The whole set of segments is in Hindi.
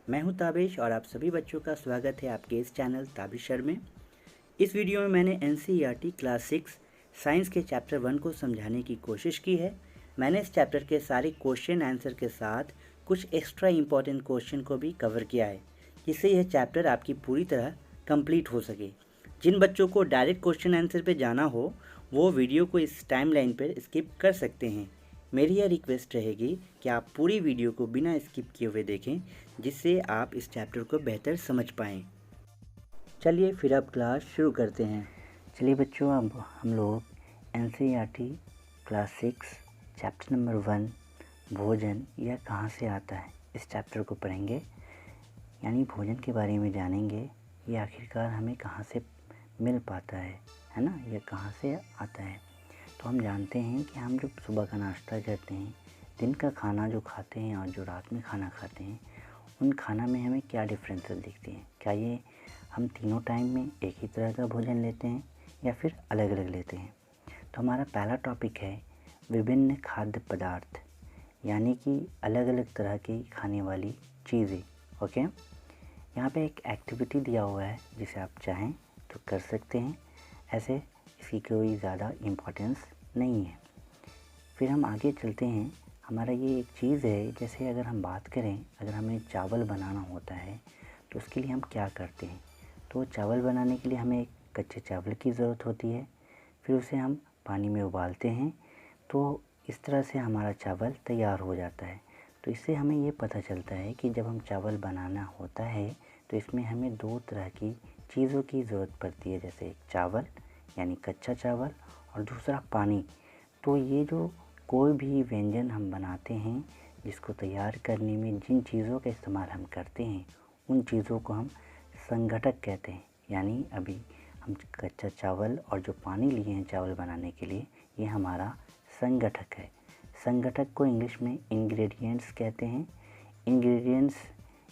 मैं हूं ताबिश और आप सभी बच्चों का स्वागत है आपके इस चैनल ताबिश सर में। इस वीडियो में मैंने एनसीईआरटी क्लास 6 साइंस के चैप्टर 1 को समझाने की कोशिश की है। मैंने इस चैप्टर के सारे क्वेश्चन आंसर के साथ कुछ एक्स्ट्रा इम्पॉर्टेंट क्वेश्चन को भी कवर किया है, जिससे यह चैप्टर आपकी पूरी तरह कंप्लीट हो सके। जिन बच्चों को डायरेक्ट क्वेश्चन आंसर पे जाना हो वो वीडियो को इस टाइमलाइन पर स्किप कर सकते हैं। मेरी यह रिक्वेस्ट रहेगी कि आप पूरी वीडियो को बिना स्किप किए हुए देखें, जिससे आप इस चैप्टर को बेहतर समझ पाएँ। चलिए फिर अब क्लास शुरू करते हैं। चलिए बच्चों, अब हम लोग एनसीईआरटी क्लास 6 चैप्टर नंबर 1 भोजन यह कहाँ से आता है इस चैप्टर को पढ़ेंगे। यानी भोजन के बारे में जानेंगे, ये आखिरकार हमें कहाँ से मिल पाता है ना, यह कहाँ से आता है। तो हम जानते हैं कि हम जब सुबह का नाश्ता करते हैं, दिन का खाना जो खाते हैं और जो रात में खाना खाते हैं, उन खाना में हमें क्या डिफरेंसेस दिखते हैं। क्या ये हम तीनों टाइम में एक ही तरह का भोजन लेते हैं या फिर अलग अलग लेते हैं। तो हमारा पहला टॉपिक है विभिन्न खाद्य पदार्थ, यानी कि अलग अलग तरह की खाने वाली चीज़ें। ओके, यहाँ पे एक एक्टिविटी दिया हुआ है जिसे आप चाहें तो कर सकते हैं, ऐसे इसकी कोई ज़्यादा इम्पोर्टेंस नहीं है। फिर हम आगे चलते हैं। हमारा ये एक चीज़ है, जैसे अगर हम बात करें, अगर हमें चावल बनाना होता है तो उसके लिए हम क्या करते हैं। तो चावल बनाने के लिए हमें एक कच्चे चावल की ज़रूरत होती है, फिर उसे हम पानी में उबालते हैं, तो इस तरह से हमारा चावल तैयार हो जाता है। तो इससे हमें ये पता चलता है कि जब हम चावल बनाना होता है तो इसमें हमें दो तरह की चीज़ों की ज़रूरत पड़ती है, जैसे एक चावल यानी कच्चा चावल और दूसरा पानी। तो ये जो कोई भी व्यंजन हम बनाते हैं, जिसको तैयार करने में जिन चीज़ों का इस्तेमाल हम करते हैं उन चीज़ों को हम संघटक कहते हैं। यानी अभी हम कच्चा चावल और जो पानी लिए हैं चावल बनाने के लिए, ये हमारा संघटक है। संघटक को इंग्लिश में इंग्रेडिएंट्स कहते हैं। इंग्रेडिएंट्स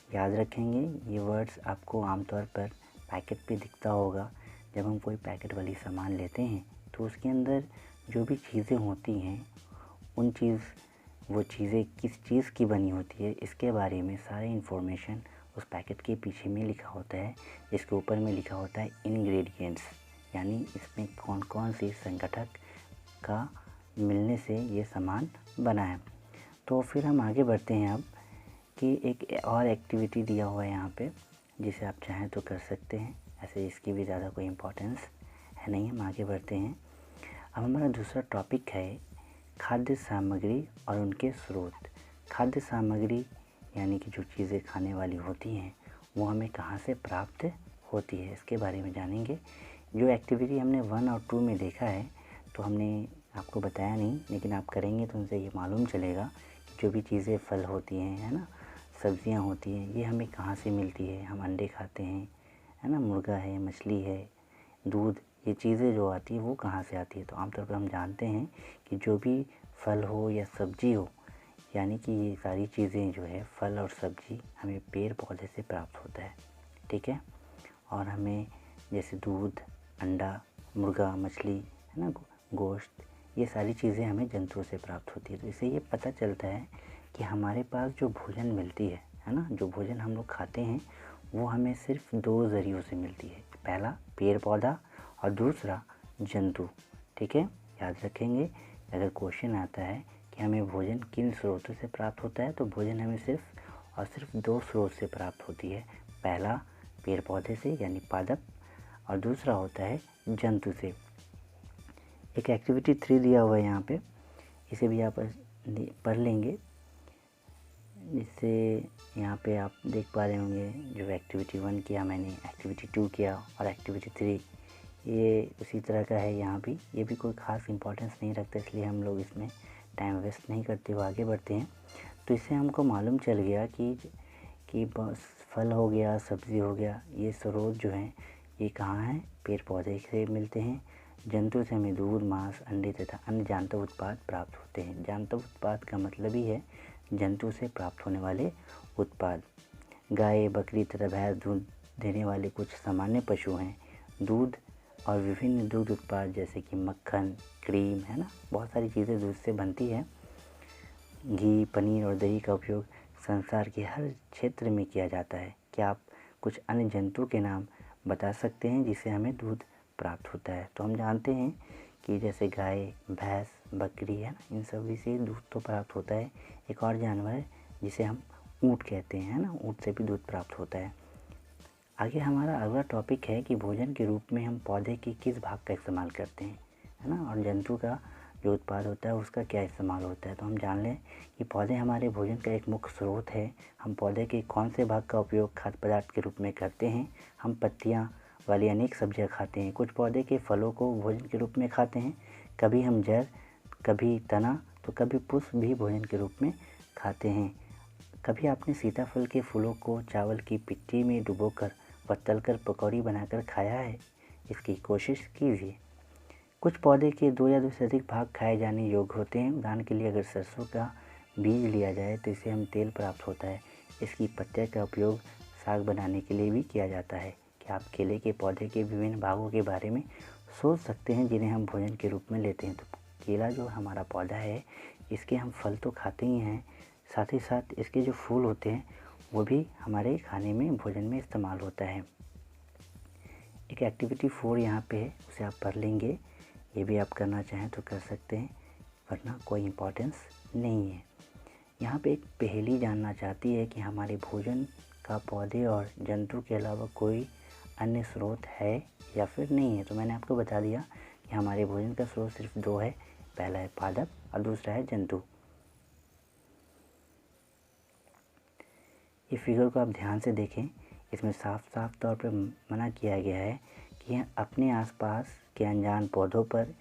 याद रखेंगे, ये वर्ड्स आपको आमतौर पर पैकेट पे दिखता होगा। जब हम कोई पैकेट वाली सामान लेते हैं तो उसके अंदर जो भी चीज़ें होती हैं, वो चीज़ें किस चीज़ की बनी होती है, इसके बारे में सारी इन्फॉर्मेशन उस पैकेट के पीछे में लिखा होता है, जिसके ऊपर में लिखा होता है इंग्रेडिएंट्स, यानी इसमें कौन कौन सी संघटक का मिलने से ये सामान बना है। तो फिर हम आगे बढ़ते हैं अब कि एक और एक्टिविटी दिया हुआ है यहाँ पे, जिसे आप चाहें तो कर सकते हैं, ऐसे इसकी भी ज़्यादा कोई इम्पोर्टेंस है नहीं। हम आगे बढ़ते हैं। अब हमारा दूसरा टॉपिक है खाद्य सामग्री और उनके स्रोत। खाद्य सामग्री यानी कि जो चीज़ें खाने वाली होती हैं वो हमें कहाँ से प्राप्त होती है, इसके बारे में जानेंगे। जो एक्टिविटी हमने 1 और 2 में देखा है तो हमने आपको बताया नहीं, लेकिन आप करेंगे तो उनसे ये मालूम चलेगा कि जो भी चीज़ें फल होती हैं, है ना, सब्जियां होती हैं, ये हमें कहाँ से मिलती है। हम अंडे खाते हैं, है ना, मुर्गा है, मछली है, दूध, ये चीज़ें जो आती है वो कहाँ से आती है। तो आमतौर पर हम जानते हैं कि जो भी फल हो या सब्जी हो, यानी कि ये सारी चीज़ें जो है फल और सब्जी हमें पेड़ पौधे से प्राप्त होता है, ठीक है। और हमें जैसे दूध, अंडा, मुर्गा, मछली, है ना, गोश्त, ये सारी चीज़ें हमें जंतुओं से प्राप्त होती है। तो इससे ये पता चलता है कि हमारे पास जो भोजन मिलती है ना, जो भोजन हम लोग खाते हैं वो हमें सिर्फ 2 ज़रियों से मिलती है। पहला पेड़ पौधा और दूसरा जंतु, ठीक है। याद रखेंगे, अगर क्वेश्चन आता है कि हमें भोजन किन स्रोतों से प्राप्त होता है, तो भोजन हमें सिर्फ और सिर्फ 2 स्रोत से प्राप्त होती है। पहला पेड़ पौधे से यानी पादप, और दूसरा होता है जंतु से। एक एक्टिविटी 3 दिया हुआ है यहाँ पे, इसे भी आप पढ़ लेंगे, जिससे यहाँ पे आप देख पा रहे होंगे जो एक्टिविटी 1 किया मैंने, एक्टिविटी 2 किया और एक्टिविटी 3 ये उसी तरह का है। यहाँ भी ये भी कोई ख़ास इंपॉर्टेंस नहीं रखता, इसलिए हम लोग इसमें टाइम वेस्ट नहीं करते हुए आगे बढ़ते हैं। तो इससे हमको मालूम चल गया कि बस फल हो गया, सब्ज़ी हो गया, ये स्रोत जो हैं ये कहाँ हैं, पेड़ पौधे से मिलते हैं। जंतु से हमें दूध, मांस, अंडे तथा अन्य जानवर उत्पाद प्राप्त होते हैं। जानवर उत्पाद का मतलब ही है जंतु से प्राप्त होने वाले उत्पाद। गाय, बकरी तथा भैंस दूध देने वाले कुछ सामान्य पशु हैं। दूध और विभिन्न दूध उत्पाद जैसे कि मक्खन, क्रीम, है ना, बहुत सारी चीज़ें दूध से बनती है। घी, पनीर और दही का उपयोग संसार के हर क्षेत्र में किया जाता है। क्या आप कुछ अन्य जंतु के नाम बता सकते हैं जिससे हमें दूध प्राप्त होता है? तो हम जानते हैं कि जैसे गाय, भैंस, बकरी है ना, इन सभी से दूध तो प्राप्त होता है। एक और जानवर है जिसे हम ऊँट कहते हैं, है ना, ऊँट से भी दूध प्राप्त होता है। आगे हमारा अगला टॉपिक है कि भोजन के रूप में हम पौधे के किस भाग का इस्तेमाल करते हैं, है ना, और जंतु का जो उत्पाद होता है उसका क्या इस्तेमाल होता है। तो हम जान लें कि पौधे हमारे भोजन का एक मुख्य स्रोत है। हम पौधे के कौन से भाग का उपयोग खाद्य पदार्थ के रूप में करते हैं? हम पत्तियाँ वाली अनेक सब्जियाँ खाते हैं। कुछ पौधे के फलों को भोजन के रूप में खाते हैं। कभी हम जड़, कभी तना, तो कभी पुष्प भी भोजन के रूप में खाते हैं। कभी आपने सीताफल के फूलों को चावल की पिट्ठी में डुबोकर व तलकर पकौड़ी बनाकर खाया है? इसकी कोशिश कीजिए। कुछ पौधे के 2 या 2 से अधिक भाग खाए जाने योग्य होते हैं। उदाहरण के लिए अगर सरसों का बीज लिया जाए तो इससे हम तेल प्राप्त होता है। इसकी पत्तियों का उपयोग साग बनाने के लिए भी किया जाता है। क्या आप केले के पौधे के विभिन्न भागों के बारे में सोच सकते हैं जिन्हें हम भोजन के रूप में लेते हैं? तो केला जो हमारा पौधा है, इसके हम फल तो खाते ही हैं, साथ ही साथ इसके जो फूल होते हैं वो भी हमारे खाने में, भोजन में इस्तेमाल होता है। एक एक्टिविटी 4 यहाँ पे है, उसे आप पढ़ लेंगे। ये भी आप करना चाहें तो कर सकते हैं, वरना कोई इम्पोर्टेंस नहीं है। यहाँ पे एक पहेली जानना चाहती है कि हमारे भोजन का पौधे और जंतु के अलावा कोई अन्य स्रोत है या फिर नहीं है। तो मैंने आपको बता दिया कि हमारे भोजन का स्रोत सिर्फ 2 है। पहला है पादप और दूसरा है जंतु। ये फिगर को आप ध्यान से देखें। इसमें साफ साफ तौर पर मना किया गया है कि अपने आसपास के अनजान पौधों पर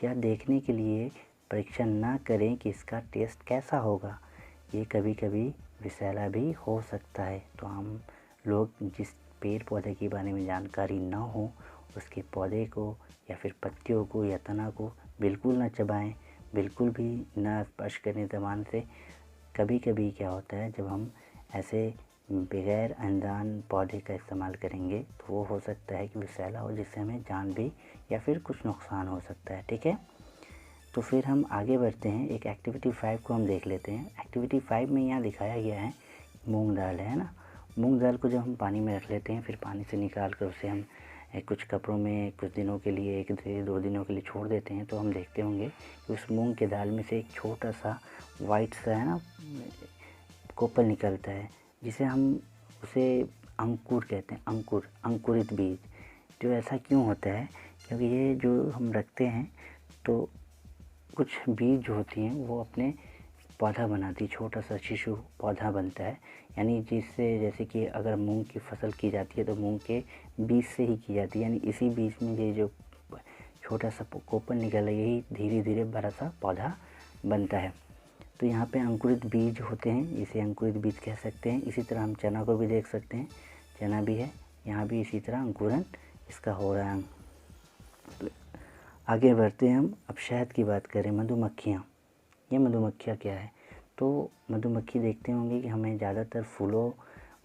यह देखने के लिए परीक्षण ना करें कि इसका टेस्ट कैसा होगा। ये कभी कभी विषैला भी हो सकता है। तो हम लोग जिस पेड़ पौधे के बारे में जानकारी ना हो, उसके पौधे को या फिर पत्तियों को या तना को बिल्कुल ना चबाएं, बिल्कुल भी ना स्पर्श करें ज़बान से। कभी कभी क्या होता है, जब हम ऐसे बगैर अनजान पौधे का इस्तेमाल करेंगे तो वो हो सकता है कि विषैला हो, जिससे हमें जान भी या फिर कुछ नुकसान हो सकता है। ठीक है, तो फिर हम आगे बढ़ते हैं। एक एक्टिविटी 5 को हम देख लेते हैं। एक्टिविटी 5 में यहाँ दिखाया गया है मूंग दाल है ना। मूंग दाल को जब हम पानी में रख लेते हैं, फिर पानी से निकाल कर उसे हम कुछ कपड़ों में कुछ दिनों के लिए, 1 से 2 दिनों के लिए छोड़ देते हैं, तो हम देखते होंगे कि उस मूंग के दाल में से एक छोटा सा वाइट सा है ना कोपल निकलता है, जिसे हम उसे अंकुर कहते हैं। अंकुरित बीज। तो ऐसा क्यों होता है? क्योंकि ये जो हम रखते हैं तो कुछ बीज जो होती हैं वो अपने पौधा बनाती, छोटा सा शिशु पौधा बनता है। यानी जिससे, जैसे कि अगर मूंग की फसल की जाती है तो मूंग के बीज से ही की जाती है। यानी इसी बीज में ये जो छोटा सा कोपल निकल है, यही धीरे धीरे बड़ा सा पौधा बनता है। तो यहाँ पे अंकुरित बीज होते हैं, इसे अंकुरित बीज कह सकते हैं। इसी तरह हम चना को भी देख सकते हैं, चना भी है, यहाँ भी इसी तरह अंकुरन इसका हो रहा है। तो आगे बढ़ते हैं हम। अब शहद की बात करें, मधुमक्खियाँ। ये मधुमक्खियाँ क्या है? तो मधुमक्खी देखते होंगे कि हमें ज़्यादातर फूलों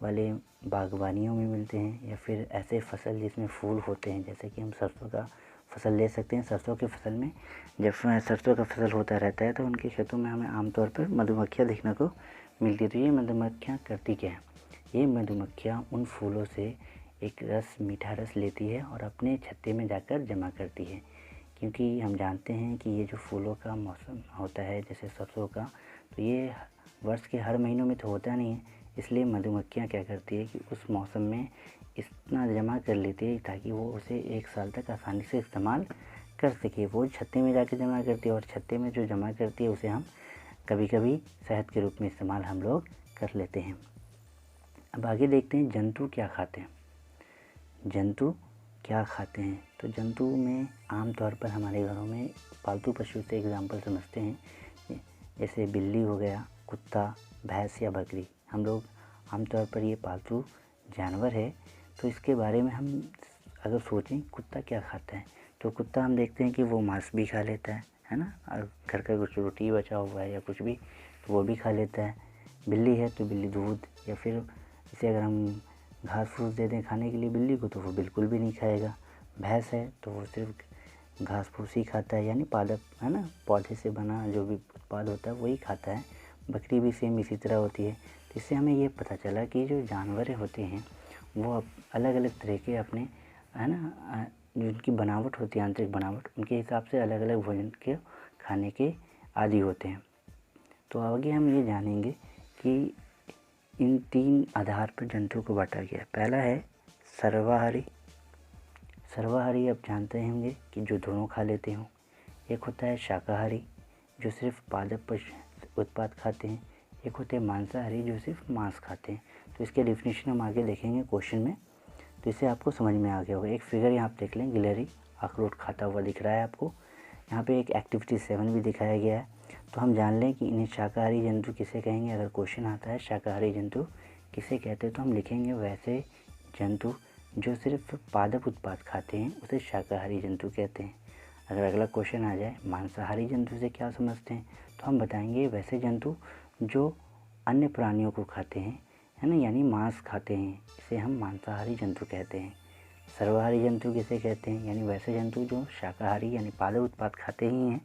वाले बागवानियों में मिलते हैं, या फिर ऐसे फसल जिसमें फूल होते हैं। जैसे कि हम सरसों का फसल ले सकते हैं। सरसों की फसल में जब सरसों का फसल होता रहता है तो उनके खेतों में हमें आमतौर पर मधुमक्खियाँ देखने को मिलती है। तो ये मधुमक्खियाँ करती क्या है? ये मधुमक्खियाँ उन फूलों से एक रस, मीठा रस लेती है और अपने छत्ते में जाकर जमा करती है। क्योंकि हम जानते हैं कि ये जो फूलों का मौसम होता है, जैसे सरसों का, तो ये वर्ष के हर महीनों में तो होता नहीं है। इसलिए मधुमक्खियाँ क्या करती है कि उस मौसम में इतना जमा कर लेती है ताकि वो उसे 1 साल तक आसानी से इस्तेमाल कर सके। वो छत्ते में जाकर जमा करती है, और छत्ते में जो जमा करती है उसे हम कभी कभी शहद के रूप में इस्तेमाल हम लोग कर लेते हैं। अब आगे देखते हैं जंतु क्या खाते हैं। जंतु क्या खाते हैं? तो जंतु में आमतौर पर हमारे घरों में पालतू पशु से एग्जाम्पल समझते हैं, जैसे बिल्ली हो गया, कुत्ता, भैंस या बकरी। हम लोग आमतौर पर ये पालतू जानवर है, तो इसके बारे में हम अगर सोचें कुत्ता क्या खाता है, तो कुत्ता हम देखते हैं कि वो मांस भी खा लेता है ना, और घर का कुछ रोटी बचा हुआ है या कुछ भी तो वो भी खा लेता है। बिल्ली है तो बिल्ली दूध, या फिर इसे अगर हम घास फूस दे दें खाने के लिए बिल्ली को तो वो बिल्कुल भी नहीं खाएगा। भैंस है तो वो सिर्फ घास फूस ही खाता है, यानी पादप है ना, पौधे से बना जो भी उत्पाद होता है वही खाता है। बकरी भी सेम इसी तरह होती है। तो इससे हमें ये पता चला कि जो जानवर होते हैं वो अलग अलग तरह के अपने, है ना, जो उनकी बनावट होती है, आंतरिक बनावट, उनके हिसाब से अलग अलग भोजन के खाने के आदी होते हैं। तो आगे हम ये जानेंगे कि इन 3 आधार पर जंतुओं को बांटा गया है। पहला है सर्वाहारी। सर्वाहारी आप जानते होंगे कि जो दोनों खा लेते हों। एक होता है शाकाहारी जो सिर्फ पादप उत्पाद खाते हैं। एक होते हैं मांसाहारी जो सिर्फ मांस खाते हैं। तो इसके डेफिनेशन हम आगे देखेंगे क्वेश्चन में, तो इससे आपको समझ में आ गया होगा। एक फिगर यहाँ आप देख लें, गिलहरी अखरोट खाता हुआ दिख रहा है आपको। यहाँ पे एक एक्टिविटी 7 भी दिखाया गया है। तो हम जान लें कि इन्हें शाकाहारी जंतु किसे कहेंगे। अगर क्वेश्चन आता है शाकाहारी जंतु किसे कहते हैं, तो हम लिखेंगे वैसे जंतु जो सिर्फ पादप उत्पाद खाते हैं उसे शाकाहारी जंतु कहते हैं। अगर अगला क्वेश्चन आ जाए मांसाहारी जंतु से क्या समझते हैं, तो हम बताएंगे वैसे जंतु जो अन्य प्राणियों को खाते हैं, है ना, यानी मांस खाते हैं, इसे हम मांसाहारी जंतु कहते हैं। सर्वाहारी जंतु किसे कहते हैं, यानी वैसे जंतु जो शाकाहारी यानी पादप उत्पाद खाते ही हैं,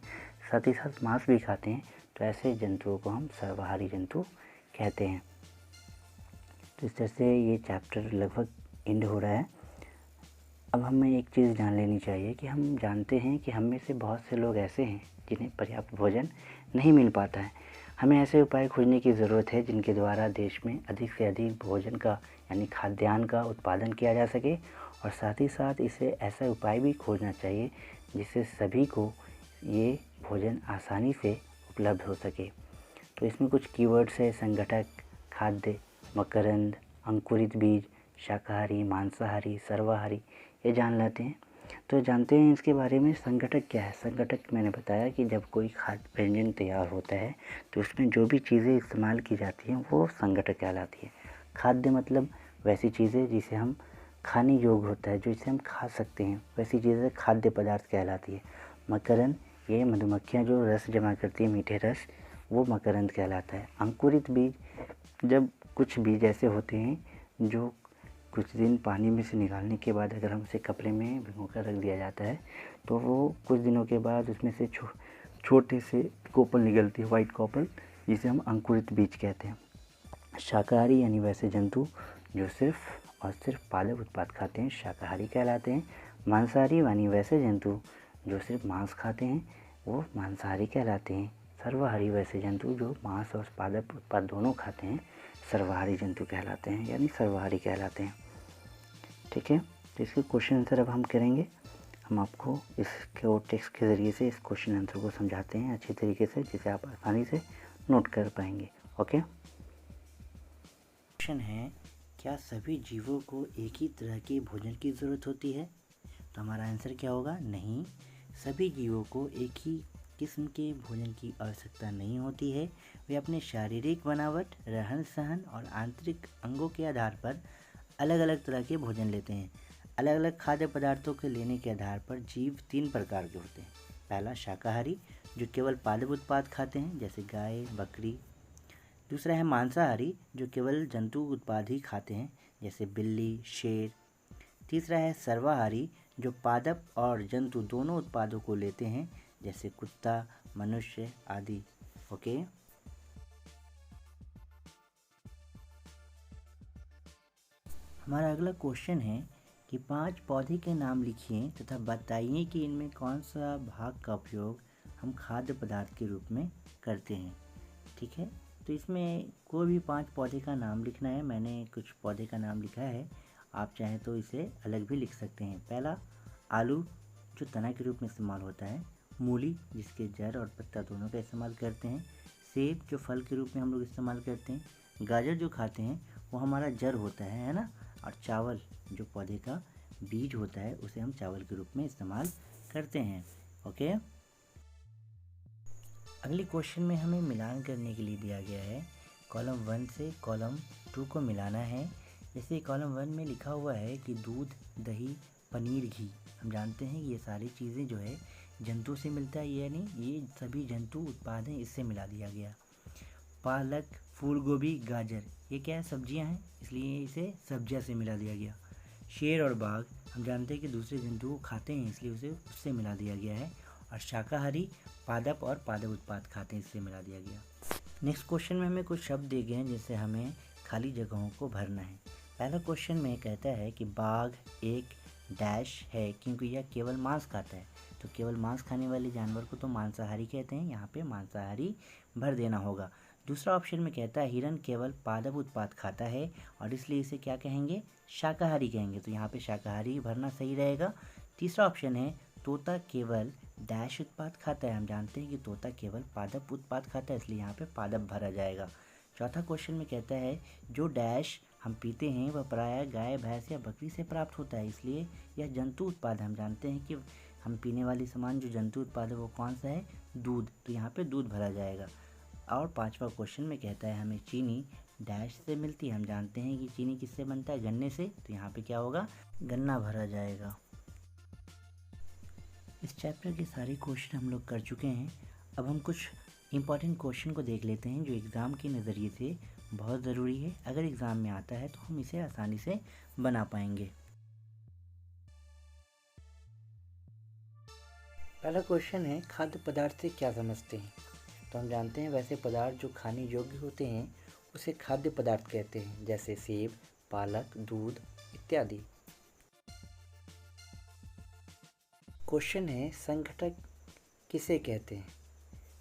साथ ही साथ मांस भी खाते हैं, तो ऐसे जंतुओं को हम सर्वाहारी जंतु कहते हैं। तो इस तरह से ये चैप्टर लगभग एंड हो रहा है। अब हमें एक चीज़ जान लेनी चाहिए कि हम जानते हैं कि हम में से बहुत से लोग ऐसे हैं जिन्हें पर्याप्त भोजन नहीं मिल पाता है। हमें ऐसे उपाय खोजने की ज़रूरत है जिनके द्वारा देश में अधिक से अधिक भोजन का यानी खाद्यान्न का उत्पादन किया जा सके, और साथ ही साथ इसे ऐसा उपाय भी खोजना चाहिए जिससे सभी को ये भोजन आसानी से उपलब्ध हो सके। तो इसमें कुछ कीवर्ड्स है: संगठक, खाद्य, मकरंद, अंकुरित बीज, शाकाहारी, मांसाहारी, सर्वाहारी, ये जान लेते हैं। तो जानते हैं इसके बारे में। संगठक क्या है? संगठक मैंने बताया कि जब कोई खाद्य व्यंजन तैयार होता है तो उसमें जो भी चीज़ें इस्तेमाल की जाती हैं वो संगठक कहलाती है। खाद्य मतलब वैसी चीज़ें जिसे हम खाने योग्य होता है, जो इसे हम खा सकते हैं, वैसी चीज़ें खाद्य पदार्थ कहलाती है। मकरंद, ये मधुमक्खियाँ जो रस जमा करती है, मीठे रस, वो मकरंद कहलाता है। अंकुरित बीज, जब कुछ बीज ऐसे होते हैं जो कुछ दिन पानी में से निकालने के बाद अगर हम उसे कपड़े में भिगो कर रख दिया जाता है तो वो कुछ दिनों के बाद उसमें से छोटे से कोपल निकलती है, वाइट कोपल, जिसे हम अंकुरित बीज कहते हैं। शाकाहारी यानी वैसे जंतु जो सिर्फ और सिर्फ पादप उत्पाद खाते हैं, शाकाहारी कहलाते हैं। मांसाहारी यानी वैसे जंतु जो सिर्फ मांस खाते हैं, वो मांसाहारी कहलाते हैं। सर्वाहारी वैसे जंतु जो मांस और पादप उत्पाद दोनों खाते हैं, सर्वाहारी जंतु कहलाते हैं, यानी सर्वाहारी कहलाते हैं। ठीक है, तो इसके क्वेश्चन आंसर अब हम करेंगे। हम आपको इसके टेक्स्ट के ज़रिए से इस क्वेश्चन आंसर को समझाते हैं अच्छी तरीके से, जिसे आप आसानी से नोट कर पाएंगे। ओके, क्वेश्चन है, क्या सभी जीवों को एक ही तरह के भोजन की ज़रूरत होती है? तो हमारा आंसर क्या होगा? नहीं, सभी जीवों को एक ही किस्म के भोजन की आवश्यकता नहीं होती है। वे अपने शारीरिक बनावट, रहन सहन और आंतरिक अंगों के आधार पर अलग अलग तरह के भोजन लेते हैं। अलग अलग खाद्य पदार्थों के लेने के आधार पर जीव 3 प्रकार के होते हैं। पहला शाकाहारी जो केवल पादप उत्पाद खाते हैं जैसे गाय, बकरी। दूसरा है मांसाहारी जो केवल जंतु उत्पाद ही खाते हैं जैसे बिल्ली, शेर। तीसरा है सर्वाहारी जो पादप और जंतु दोनों उत्पादों को लेते हैं जैसे कुत्ता, मनुष्य आदि। ओके, हमारा अगला क्वेश्चन है कि 5 पौधे के नाम लिखिए तथा बताइए कि इनमें कौन सा भाग का उपयोग हम खाद्य पदार्थ के रूप में करते हैं। ठीक है, तो इसमें कोई भी 5 पौधे का नाम लिखना है। मैंने कुछ पौधे का नाम लिखा है, आप चाहें तो इसे अलग भी लिख सकते हैं। पहला आलू जो तना के रूप में इस्तेमाल होता है। मूली जिसके जड़ और पत्ता दोनों का इस्तेमाल करते हैं। सेब जो फल के रूप में हम लोग इस्तेमाल करते हैं। गाजर जो खाते हैं वो हमारा जड़ होता है ना। और चावल जो पौधे का बीज होता है उसे हम चावल के रूप में इस्तेमाल करते हैं। ओके, अगले क्वेश्चन में हमें मिलान करने के लिए दिया गया है। कॉलम 1 से कॉलम 2 को मिलाना है। जैसे कॉलम 1 में लिखा हुआ है कि दूध, दही, पनीर, घी। हम जानते हैं ये सारी चीज़ें जो है जंतु से मिलता है, यानी ये सभी जंतु उत्पाद हैं, इससे मिला दिया गया। पालक, फूल गोभी, गाजर, ये क्या है? सब्जियां हैं, इसलिए इसे सब्जियां से मिला दिया गया। शेर और बाघ हम जानते हैं कि दूसरे जंतु को खाते हैं, इसलिए उसे उससे मिला दिया गया है। और शाकाहारी पादप और पादप उत्पाद खाते हैं, इससे मिला दिया गया। नेक्स्ट क्वेश्चन में हमें कुछ शब्द दिए गए हैं जिससे हमें खाली जगहों को भरना है। पहला क्वेश्चन में कहता है कि बाघ एक डैश है क्योंकि यह केवल मांस खाता है। तो केवल मांस खाने वाले जानवर को तो मांसाहारी कहते हैं, यहाँ पे मांसाहारी भर देना होगा। दूसरा ऑप्शन में कहता है हिरन केवल पादप उत्पाद खाता है और इसलिए इसे क्या कहेंगे, शाकाहारी कहेंगे, तो यहाँ पे शाकाहारी भरना सही रहेगा। तीसरा ऑप्शन है तोता केवल डैश उत्पाद खाता है। हम जानते हैं कि तोता केवल पादप उत्पाद खाता है, इसलिए यहाँ पे पादप भरा जाएगा। चौथा क्वेश्चन में कहता है जो डैश हम पीते हैं वह प्रायः गाय, भैंस या बकरी से प्राप्त होता है, इसलिए यह जंतु उत्पाद है। हम जानते हैं कि हम पीने वाली सामान जो जंतु उत्पाद है वो कौन सा है, दूध, तो यहाँ पे दूध भरा जाएगा। और पांचवा क्वेश्चन में कहता है हमें चीनी डैश से मिलती है। हम जानते हैं कि चीनी किससे बनता है, गन्ने से, तो यहाँ पे क्या होगा, गन्ना भरा जाएगा। इस चैप्टर के सारे क्वेश्चन हम लोग कर चुके हैं। अब हम कुछ इम्पॉर्टेंट क्वेश्चन को देख लेते हैं जो एग्ज़ाम के नज़रिए से बहुत ज़रूरी है। अगर एग्ज़ाम में आता है तो हम इसे आसानी से बना पाएंगे। पहला क्वेश्चन है खाद्य पदार्थ से क्या समझते हैं। तो हम जानते हैं वैसे पदार्थ जो खाने योग्य होते हैं उसे खाद्य पदार्थ कहते हैं, जैसे सेब, पालक, दूध इत्यादि। क्वेश्चन है संघटक किसे कहते हैं।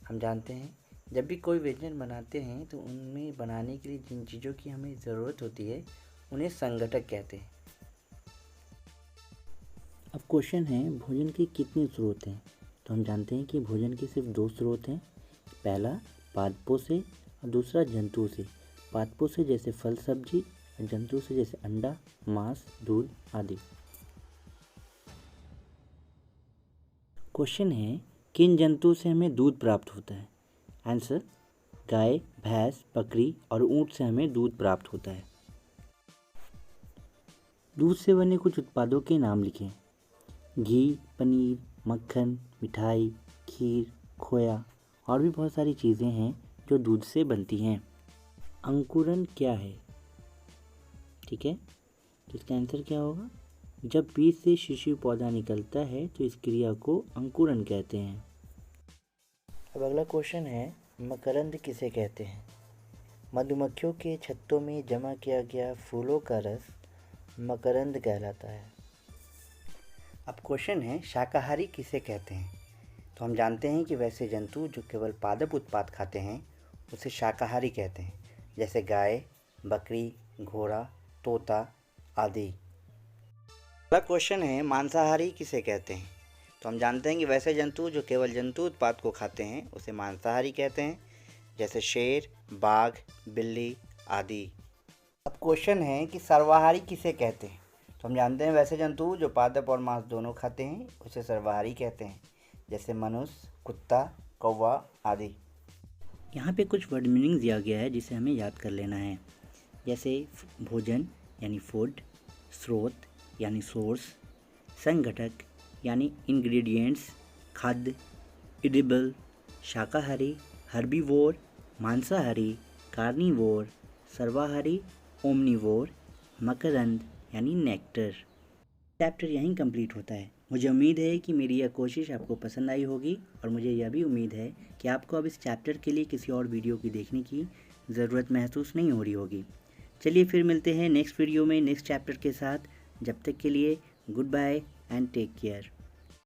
हम जानते हैं जब भी कोई व्यंजन बनाते हैं तो उनमें बनाने के लिए जिन चीज़ों की हमें ज़रूरत होती है उन्हें संघटक कहते हैं। अब क्वेश्चन है भोजन के कितने स्रोत हैं। तो हम जानते हैं कि भोजन के सिर्फ दो स्रोत हैं, पहला पादपों से और दूसरा जंतुओं से। पादपों से जैसे फल सब्जी और जंतुओं से जैसे अंडा, मांस, दूध आदि। क्वेश्चन है किन जंतुओं से हमें दूध प्राप्त होता है। आंसर गाय, भैंस, बकरी और ऊंट से हमें दूध प्राप्त होता है। दूध से बने कुछ उत्पादों के नाम लिखें। घी, पनीर, मक्खन, मिठाई, खीर, खोया और भी बहुत सारी चीज़ें हैं जो दूध से बनती हैं। अंकुरन क्या है, ठीक है, तो इसका आंसर क्या होगा, जब बीज से शिशु पौधा निकलता है तो इस क्रिया को अंकुरन कहते हैं। अब अगला क्वेश्चन है मकरंद किसे कहते हैं। मधुमक्खियों के छत्तों में जमा किया गया फूलों का रस मकरंद कहलाता है। अब क्वेश्चन है शाकाहारी किसे कहते हैं। तो हम जानते हैं कि वैसे जंतु जो केवल पादप उत्पाद खाते हैं उसे शाकाहारी कहते हैं, जैसे गाय, बकरी, घोड़ा, तोता आदि। अगला क्वेश्चन है मांसाहारी किसे कहते हैं। तो हम जानते हैं कि वैसे जंतु जो केवल जंतु उत्पाद को खाते हैं उसे मांसाहारी कहते हैं, जैसे शेर, बाघ, बिल्ली आदि। अब क्वेश्चन है कि सर्वाहारी किसे कहते हैं। तो हम जानते हैं वैसे जंतु जो पादप और मांस दोनों खाते हैं उसे सर्वाहारी कहते हैं, जैसे मनुष्य, कुत्ता, कौवा आदि। यहाँ पे कुछ वर्ड मीनिंग दिया गया है जिसे हमें याद कर लेना है, जैसे भोजन यानी फूड, स्रोत यानी सोर्स, संघटक यानी इंग्रेडिएंट्स खाद्य, एडिबल, शाकाहारी, हर्बीवोर, मांसाहारी, कार्निवोर, सर्वाहारी, ओमनीवोर, मकरंद यानी नेक्टर। चैप्टर यहीं कंप्लीट होता है। मुझे उम्मीद है कि मेरी यह कोशिश आपको पसंद आई होगी और मुझे यह भी उम्मीद है कि आपको अब इस चैप्टर के लिए किसी और वीडियो की देखने की ज़रूरत महसूस नहीं हो रही होगी। चलिए फिर मिलते हैं नेक्स्ट वीडियो में नेक्स्ट चैप्टर के साथ। जब तक के लिए good bye and take care.